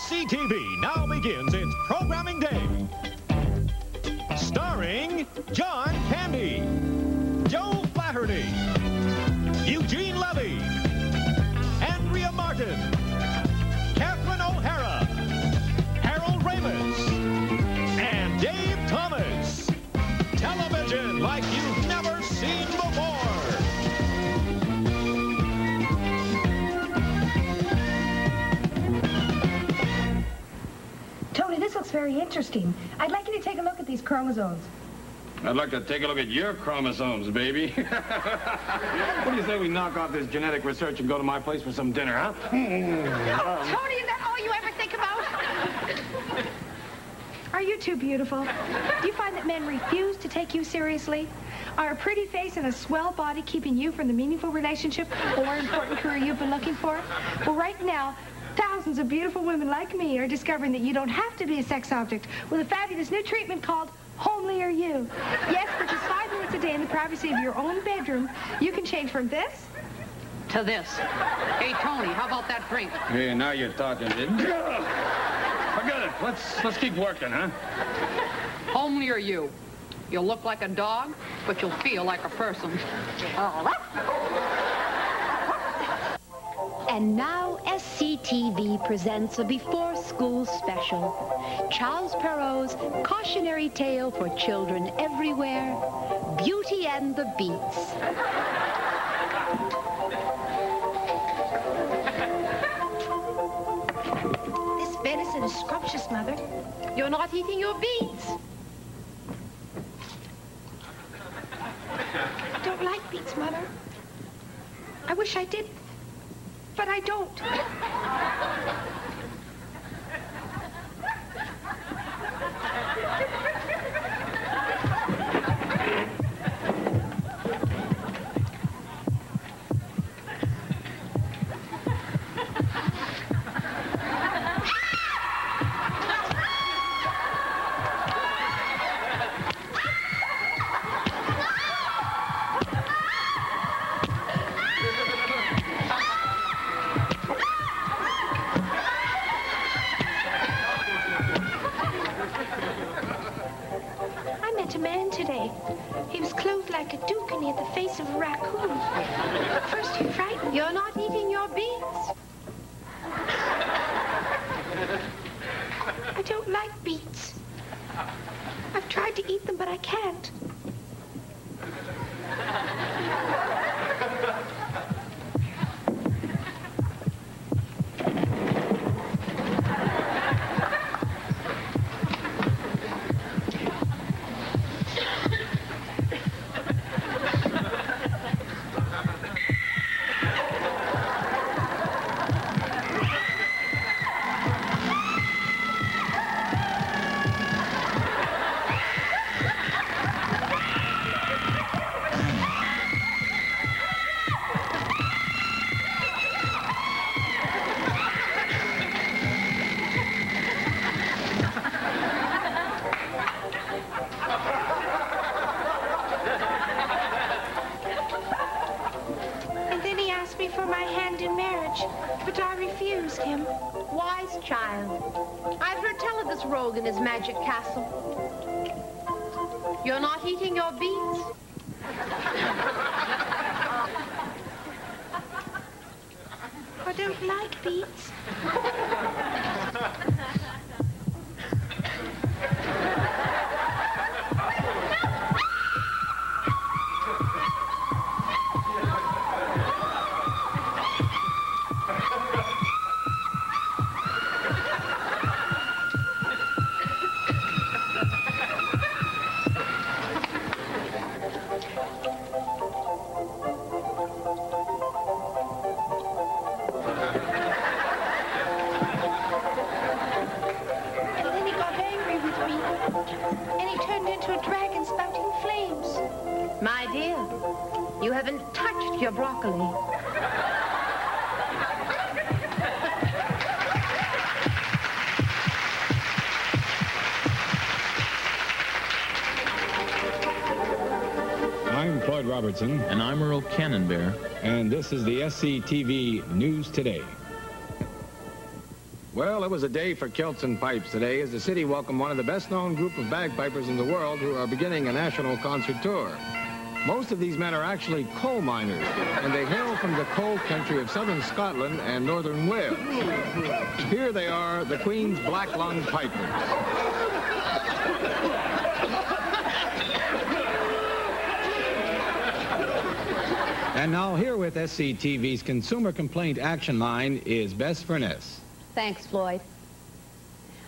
SCTV now begins its programming day. Starring John Candy, Joe Flaherty, Eugene Levy, Andrea Martin, Catherine O'Hara, Harold Ramis, and Dave Thomas. Television like you've never seen before. Tony, this looks very interesting. I'd like you to take a look at these chromosomes. I'd like to take a look at your chromosomes, baby. What do you say we knock off this genetic research and go to my place for some dinner, huh? Oh, Tony, is that all you ever think about? Are you too beautiful? Do you find that men refuse to take you seriously? Are a pretty face and a swell body keeping you from the meaningful relationship or important career you've been looking for? Well, right now, thousands of beautiful women like me are discovering that you don't have to be a sex object with a fabulous new treatment called Homely Are You. Yes, for just 5 minutes a day in the privacy of your own bedroom, you can change from this to this. Hey, Tony, how about that drink? Hey, now you're talking. Forget it. Let's keep working, huh? Homely are you. You'll look like a dog, but you'll feel like a person. And now SCTV presents a before-school special. Charles Perrault's cautionary tale for children everywhere, Beauty and the Beats. This venison is scrumptious, Mother. You're not eating your beets. I don't like beets, Mother. I wish I did, but I don't. He was clothed like a duke and he had the face of a raccoon. At first he frightened me. You're not eating your beets. I don't like beets. I've tried to eat them, but I can't. For my hand in marriage, but I refused him. Wise child. I've heard tell of this rogue in his magic castle. You're not eating your beets? I don't like beets. And he turned into a dragon spouting flames. My dear, you haven't touched your broccoli. I'm Floyd Robertson. And I'm Earl Cannonbear. And this is the SCTV News Today. Well, it was a day for kilts and pipes today as the city welcomed one of the best-known group of bagpipers in the world who are beginning a national concert tour. Most of these men are actually coal miners, and they hail from the coal country of southern Scotland and northern Wales. Here they are, the Queen's Black Lung Pipers. And now here with SCTV's Consumer Complaint Action Line is Bess Furness. Thanks, Floyd.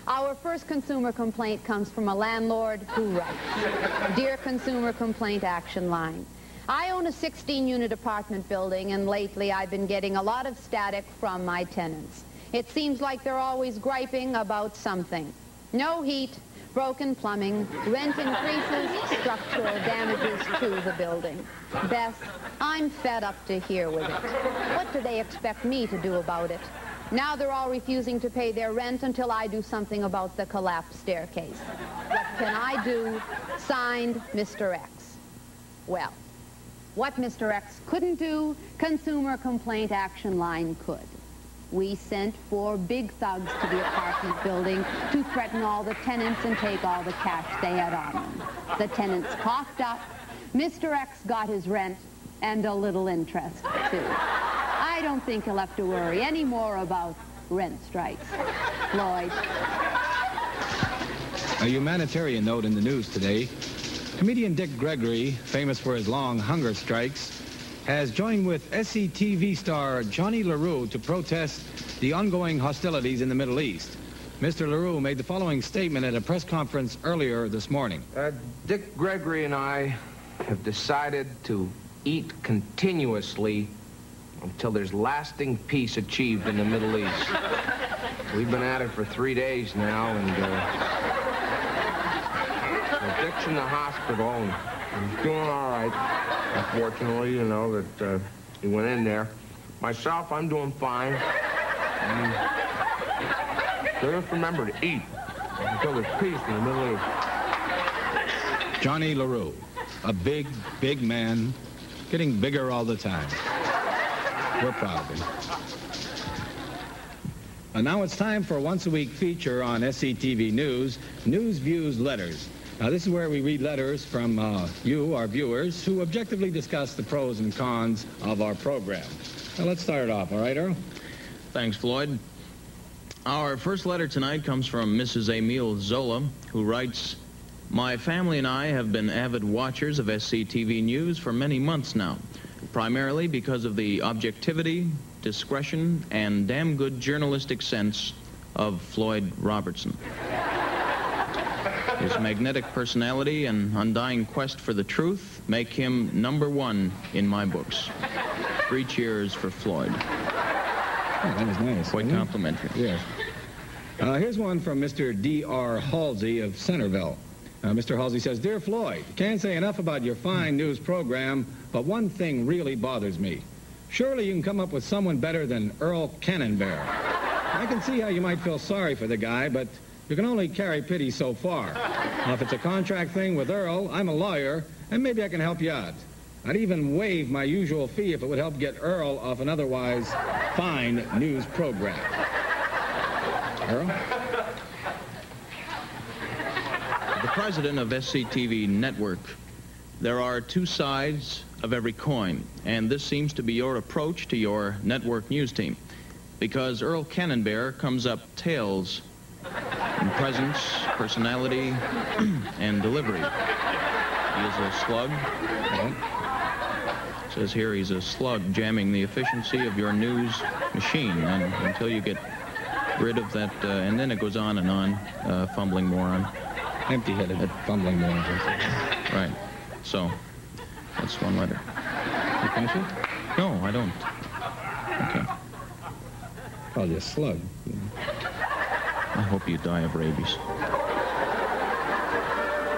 Our first consumer complaint comes from a landlord who writes, Dear Consumer Complaint Action Line, I own a 16-unit apartment building, and lately I've been getting a lot of static from my tenants. It seems like they're always griping about something. No heat, broken plumbing, rent increases, structural damages to the building. Beth, I'm fed up to here with it. What do they expect me to do about it? Now they're all refusing to pay their rent until I do something about the collapsed staircase. What can I do? Signed, Mr. X. Well, what Mr. X couldn't do, Consumer Complaint Action Line could. We sent 4 big thugs to the apartment building to threaten all the tenants and take all the cash they had on them. The tenants coughed up. Mr. X got his rent and a little interest, too. I don't think he'll have to worry any more about rent strikes. Floyd. A humanitarian note in the news today. Comedian Dick Gregory, famous for his long hunger strikes, has joined with SCTV star Johnny LaRue to protest the ongoing hostilities in the Middle East. Mr. LaRue made the following statement at a press conference earlier this morning. Dick Gregory and I have decided to eat continuously until there's lasting peace achieved in the Middle East. We've been at it for 3 days now, and Dick's in the hospital, and he's doing all right. Unfortunately, you know, that he went in there. Myself, I'm doing fine. So just remember to eat until there's peace in the Middle East. Johnny LaRue, a big, big man, getting bigger all the time. We're proud of him. And now it's time for a once-a-week feature on SCTV News, News, Views, Letters. Now, this is where we read letters from you, our viewers, who objectively discuss the pros and cons of our program. Now, let's start it off. All right, Earl? Thanks, Floyd. Our first letter tonight comes from Mrs. Emile Zola, who writes, My family and I have been avid watchers of SCTV News for many months now, primarily because of the objectivity, discretion, and damn good journalistic sense of Floyd Robertson. His magnetic personality and undying quest for the truth make him #1 in my books. 3 cheers for Floyd. Oh, that was nice. Quite complimentary. Yes. Here's one from Mr. D.R. Halsey of Centerville. Mr. Halsey says, Dear Floyd, can't say enough about your fine news program, but one thing really bothers me. Surely you can come up with someone better than Earl Cannonbear. I can see how you might feel sorry for the guy, but you can only carry pity so far. Now, if it's a contract thing with Earl, I'm a lawyer, and maybe I can help you out. I'd even waive my usual fee if it would help get Earl off an otherwise fine news program. Earl? The president of SCTV Network, there are 2 sides of every coin, and this seems to be your approach to your network news team, because Earl Cannonbear comes up tails in presence, personality, and delivery. He is a slug. It says here he's a slug jamming the efficiency of your news machine, and until you get rid of that, and then it goes on and on, fumbling moron. Empty-headed, fumbling moron. Right. So, that's one letter. You finish it? No, I don't. Okay. Probably a slug. I hope you die of rabies.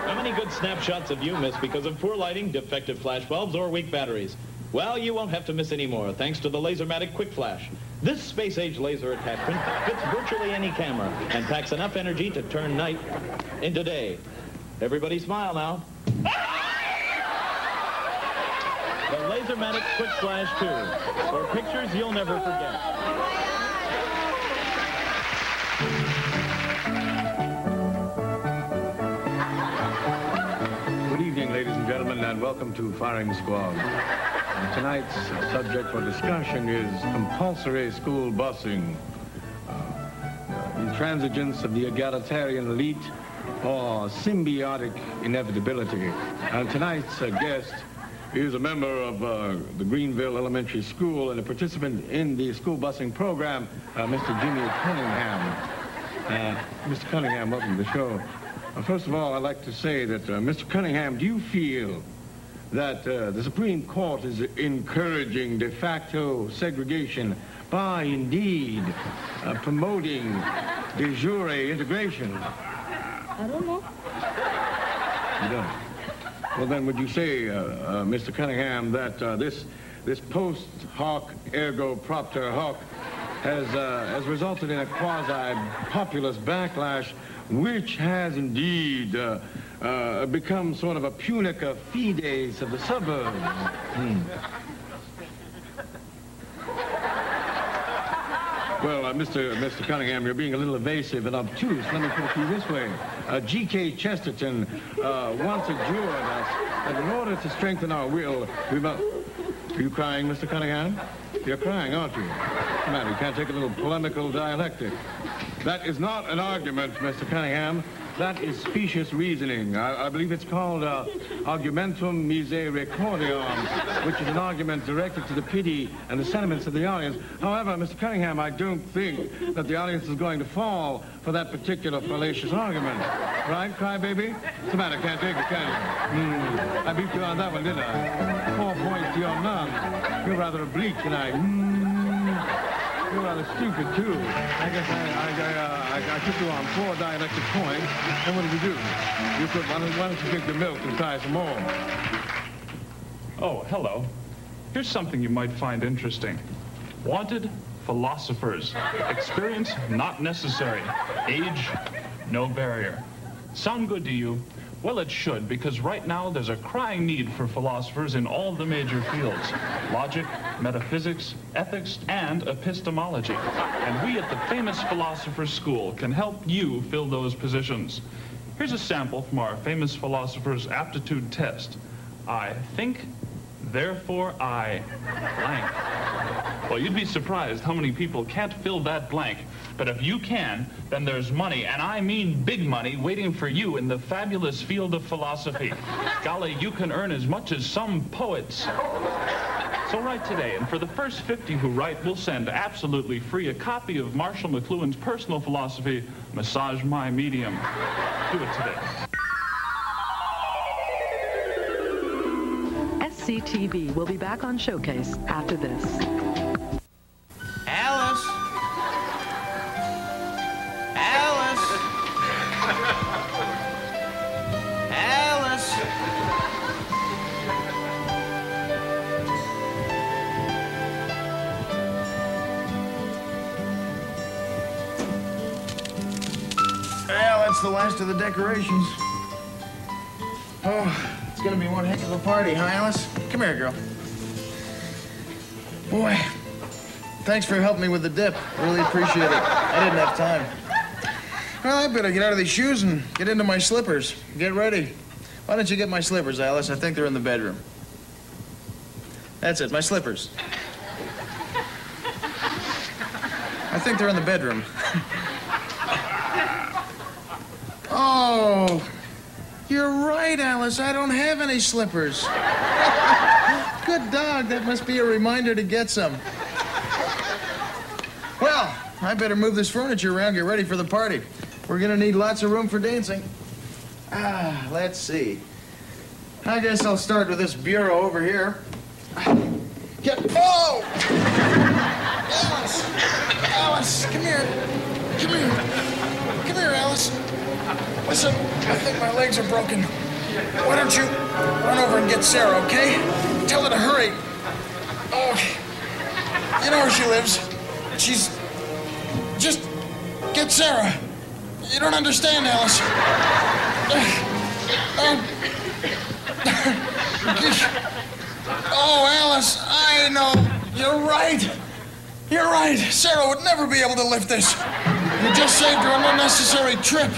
How many good snapshots have you missed because of poor lighting, defective flash bulbs, or weak batteries? Well, you won't have to miss any more, thanks to the Lasermatic Quick Flash. This space-age laser attachment fits virtually any camera and packs enough energy to turn night into day. Everybody smile now. The Lasermatic Quick Flash 2, for pictures you'll never forget. and welcome to Firing Squad. Tonight's subject for discussion is compulsory school busing. Intransigence of the egalitarian elite or symbiotic inevitability. And tonight's guest is a member of the Greenville Elementary School and a participant in the school busing program, Mr. Jimmy Cunningham. Mr. Cunningham, welcome to the show. First of all, I'd like to say that, Mr. Cunningham, do you feel that the Supreme Court is encouraging de facto segregation by, indeed, promoting de jure integration? I don't know. You don't? Well, then, would you say, Mr. Cunningham, that this post hoc ergo propter hoc has resulted in a quasi-populist backlash which has indeed become sort of a punica fides of the suburbs? Well, Mr. Cunningham, you're being a little evasive and obtuse. Let me put it to you this way. G.K. Chesterton once adjured us that in order to strengthen our will, we must... Are you crying, Mr. Cunningham? You're crying, aren't you? What's the matter? You can't take a little polemical dialectic. That is not an argument, Mr. Cunningham. That is specious reasoning. I believe it's called argumentum misericordiam, which is an argument directed to the pity and the sentiments of the audience. However, Mr. Cunningham, I don't think that the audience is going to fall for that particular fallacious argument. Right, crybaby? What's the matter? Can't take it, can you? I beat you on that one, didn't I? 4 points to your none. You're rather oblique tonight. You're rather stupid, too. I guess I took you on 4 dialectic points. And what did you do? You could, why don't you drink the milk and try some more? Oh, hello. Here's something you might find interesting. Wanted philosophers. Experience not necessary. Age, no barrier. Sound good to you? Well, it should, because right now there's a crying need for philosophers in all the major fields. Logic, metaphysics, ethics, and epistemology. And we at the famous Philosopher's School can help you fill those positions. Here's a sample from our famous philosopher's aptitude test. I think, therefore I blank. Well, you'd be surprised how many people can't fill that blank. But if you can, then there's money, and I mean big money, waiting for you in the fabulous field of philosophy. Golly, you can earn as much as some poets. So write today, and for the first 50 who write, we'll send absolutely free a copy of Marshall McLuhan's personal philosophy, Massage My Medium. Do it today. SCTV will be back on Showcase after this. Alice! Alice! Alice! Well, that's the last of the decorations. Oh, it's gonna be one heck of a party, huh, Alice? Come here, girl. Boy, thanks for helping me with the dip. Really appreciate it. I didn't have time. Well, I better get out of these shoes and get into my slippers. Get ready. Why don't you get my slippers, Alice? I think they're in the bedroom. That's it, my slippers. I think they're in the bedroom. Oh, you're right, Alice. I don't have any slippers. Good dog. That must be a reminder to get some. Well, I better move this furniture around, get ready for the party. We're gonna need lots of room for dancing. Let's see. I guess I'll start with this bureau over here. Oh! Alice! Alice, come here. Come here. Come here, Alice. Listen, I think my legs are broken. Why don't you run over and get Sarah, okay? Tell her to hurry. Oh, you know where she lives. She's... Just get Sarah. You don't understand, Alice. Oh, Alice, I know. You're right. You're right. Sarah would never be able to lift this. You just saved her an unnecessary trip.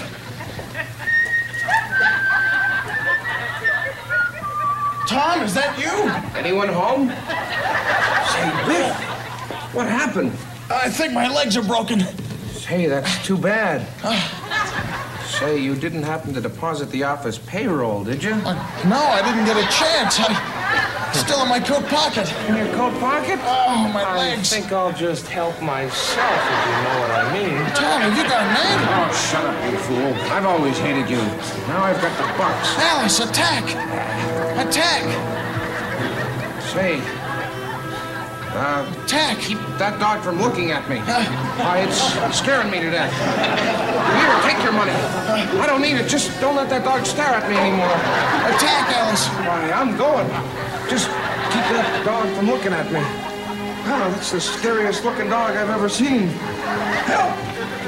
Tom, is that you? Anyone home? Say, Biff, what happened? I think my legs are broken. Say, that's too bad. Say, you didn't happen to deposit the office payroll, did you? No, I didn't get a chance. Still in my coat pocket. In your coat pocket? Oh, my legs. I think I'll just help myself, if you know what I mean. Tom, have you got mad? Oh, shut up, you fool. I've always hated you. Now I've got the bucks. Alice, attack! Attack! Say, attack! Keep that dog from looking at me. Why, it's scaring me to death. Here, take your money. I don't need it. Just don't let that dog stare at me anymore. Attack, Alice. Why, I'm going. Just keep that dog from looking at me. Wow, that's the scariest looking dog I've ever seen. Help!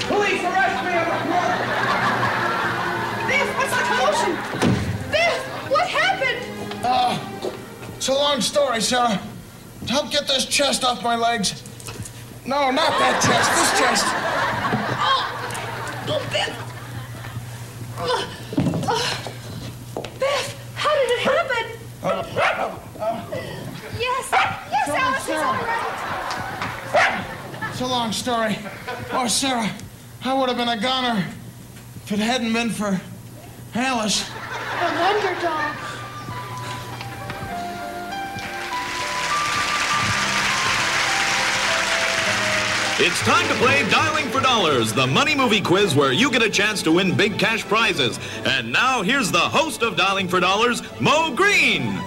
Police, arrest me! Biff, what's the commotion? Biff, what happened? It's a long story, Sarah. Help get this chest off my legs. No, not that chest, this chest. Oh, Biff. Biff, how did it happen? Yes, Alice, it's all right. It's a long story. Oh, Sarah, I would have been a goner if it hadn't been for Alice. A wonder dog. It's time to play Dialing for Dollars, the money movie quiz where you get a chance to win big cash prizes. And now, here's the host of Dialing for Dollars, Mo Green.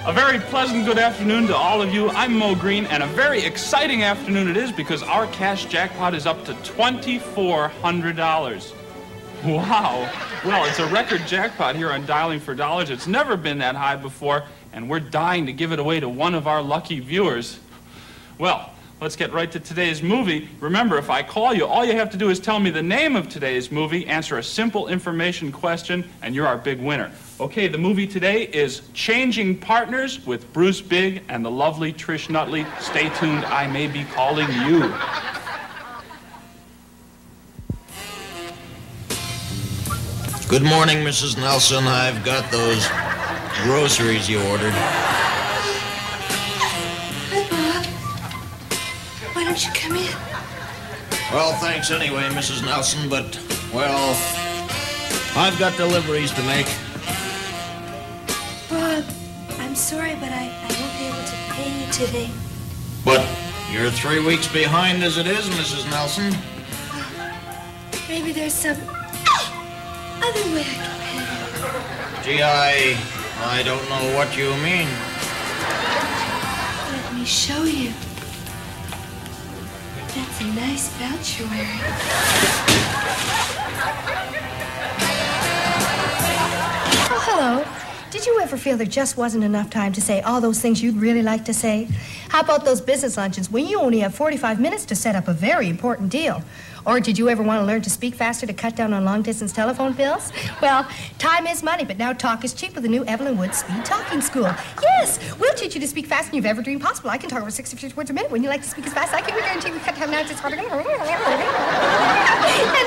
A very pleasant good afternoon to all of you. I'm Mo Green, and a very exciting afternoon it is because our cash jackpot is up to $2,400. Wow. Well, it's a record jackpot here on Dialing for Dollars. It's never been that high before, and we're dying to give it away to one of our lucky viewers. Well, let's get right to today's movie. Remember, if I call you, all you have to do is tell me the name of today's movie, answer a simple information question, and you're our big winner. Okay, the movie today is Changing Partners with Bruce Bigg and the lovely Trish Nutley. Stay tuned, I may be calling you. Good morning, Mrs. Nelson. I've got those groceries you ordered. Why don't you come in? Well, thanks anyway, Mrs. Nelson, but, well, I've got deliveries to make. Bob, I'm sorry, but I won't be able to pay you today. But you're 3 weeks behind as it is, Mrs. Nelson. Maybe there's some other way I can pay you. Gee, I don't know what you mean. Let me show you. That's a nice belt you're wearing. Oh, hello. Did you ever feel there just wasn't enough time to say all those things you'd really like to say? How about those business luncheons when you only have 45 minutes to set up a very important deal? Or did you ever want to learn to speak faster to cut down on long-distance telephone bills? Well, time is money, but now talk is cheap with the new Evelyn Wood Speed Talking School. Yes, we'll teach you to speak faster than you've ever dreamed possible. I can talk over 60 words a minute. When you like to speak as fast as I can, we guarantee we cut down now it's harder. And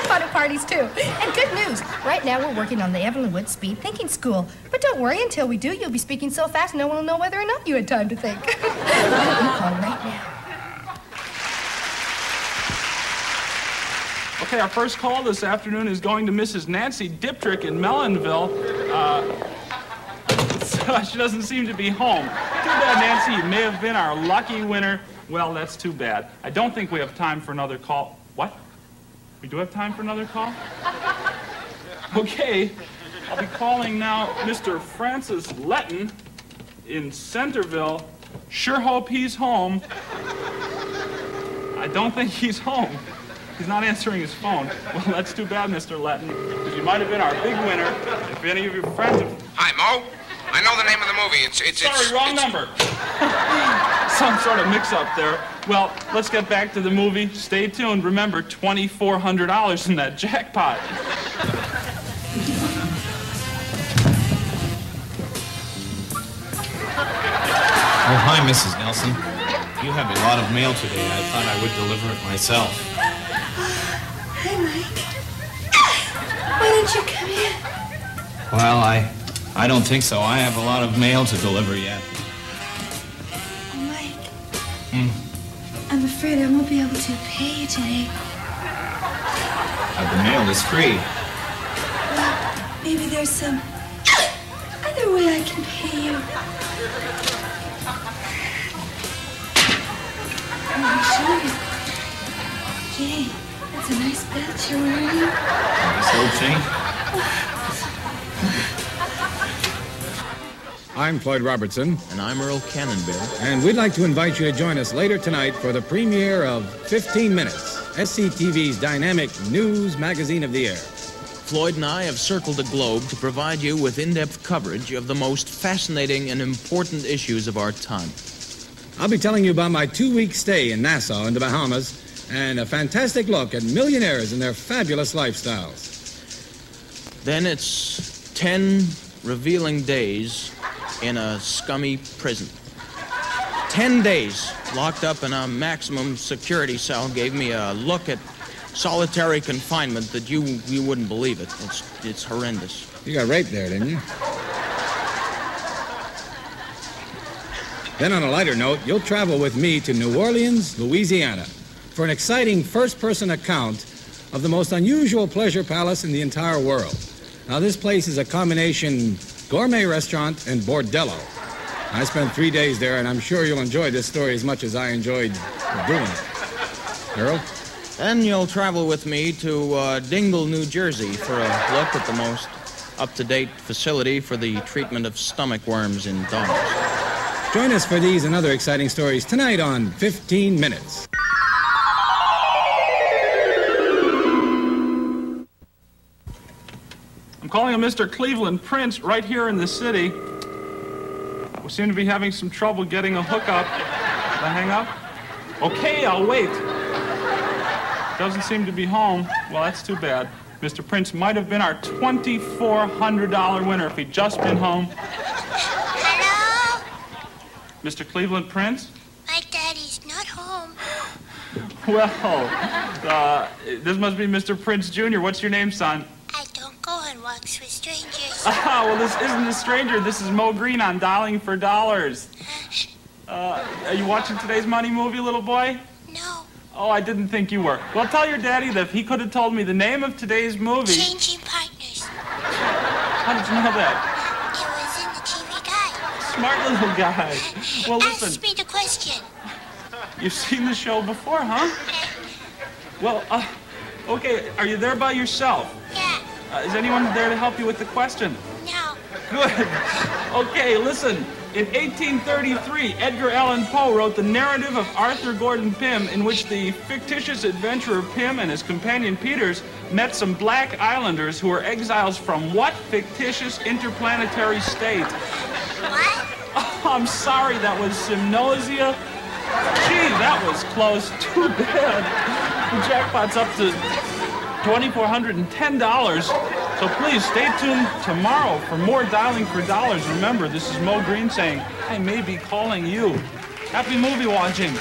fun at parties, too. And good news, right now we're working on the Evelyn Wood Speed Thinking School. But don't worry, until we do, you'll be speaking so fast no one will know whether or not you had time to think. Call right now. Okay, our first call this afternoon is going to Mrs. Nancy Diptrick in Mellonville. She doesn't seem to be home. Too bad, Nancy. You may have been our lucky winner. Well, that's too bad. I don't think we have time for another call. What? We do have time for another call? Okay, I'll be calling now Mr. Francis Letton in Centerville. Sure hope he's home. I don't think he's home. He's not answering his phone. Well, that's too bad, Mr. Letton, because you might have been our big winner if any of your friends have... Hi, Mo. I know the name of the movie. Sorry, wrong number. Some sort of mix-up there. Well, let's get back to the movie. Stay tuned. Remember, $2,400 in that jackpot. Oh, hi, Mrs. Nelson. You have a lot of mail today. I thought I would deliver it myself. Hi, Mike. Why don't you come in? Well, I I don't think so. I have a lot of mail to deliver yet. Oh, Mike. I'm afraid I won't be able to pay you today. The mail is free. Well, maybe there's some other way I can pay you. Let me show you. Yay, that's a nice belt you're wearing. This old thing? I'm Floyd Robertson. And I'm Earl Cannonbale. And we'd like to invite you to join us later tonight for the premiere of 15 Minutes, SCTV's dynamic news magazine of the air. Floyd and I have circled the globe to provide you with in-depth coverage of the most fascinating and important issues of our time. I'll be telling you about my 2-week stay in Nassau in the Bahamas and a fantastic look at millionaires and their fabulous lifestyles. Then it's 10 revealing days in a scummy prison. 10 days locked up in a maximum security cell gave me a look at solitary confinement that you wouldn't believe it. It's horrendous. You got raped there, didn't you? Then on a lighter note, you'll travel with me to New Orleans, Louisiana, for an exciting first-person account of the most unusual pleasure palace in the entire world. Now, this place is a combination gourmet restaurant and bordello. I spent 3 days there, and I'm sure you'll enjoy this story as much as I enjoyed doing it. Earl? Then you'll travel with me to Dingle, New Jersey for a look at the most up-to-date facility for the treatment of stomach worms in dogs. Join us for these and other exciting stories tonight on 15 Minutes. I'm calling a Mr. Cleveland Prince right here in the city. We seem to be having some trouble getting a hookup. Can I hang up? Okay, I'll wait. Doesn't seem to be home. Well, that's too bad. Mr. Prince might have been our $2,400 winner if he'd just been home. Hello? Mr. Cleveland Prince? My daddy's not home. Well, this must be Mr. Prince Jr. What's your name, son? I don't go on walks with strangers. Ah, well, this isn't a stranger. This is Mo Green on Dialing for Dollars. Are you watching today's Money movie, little boy? No. Oh, I didn't think you were. Well, tell your daddy that if he could have told me the name of today's movie... Changing Partners. How did you know that? It was in the TV guide. Smart little guy. Well, listen. Ask me the question. You've seen the show before, huh? Well, okay, are you there by yourself? Yeah. Is anyone there to help you with the question? No. Good. Okay, listen. In 1833, Edgar Allan Poe wrote the narrative of Arthur Gordon Pym, in which the fictitious adventurer Pym and his companion Peters met some black islanders who were exiles from what fictitious interplanetary state? What? Oh, I'm sorry, that was Simnosia. Gee, that was close. Too bad. The jackpot's up to $2,410. So please stay tuned tomorrow for more Dialing for Dollars. Remember, this is Mo Green saying, I may be calling you. Happy movie watching.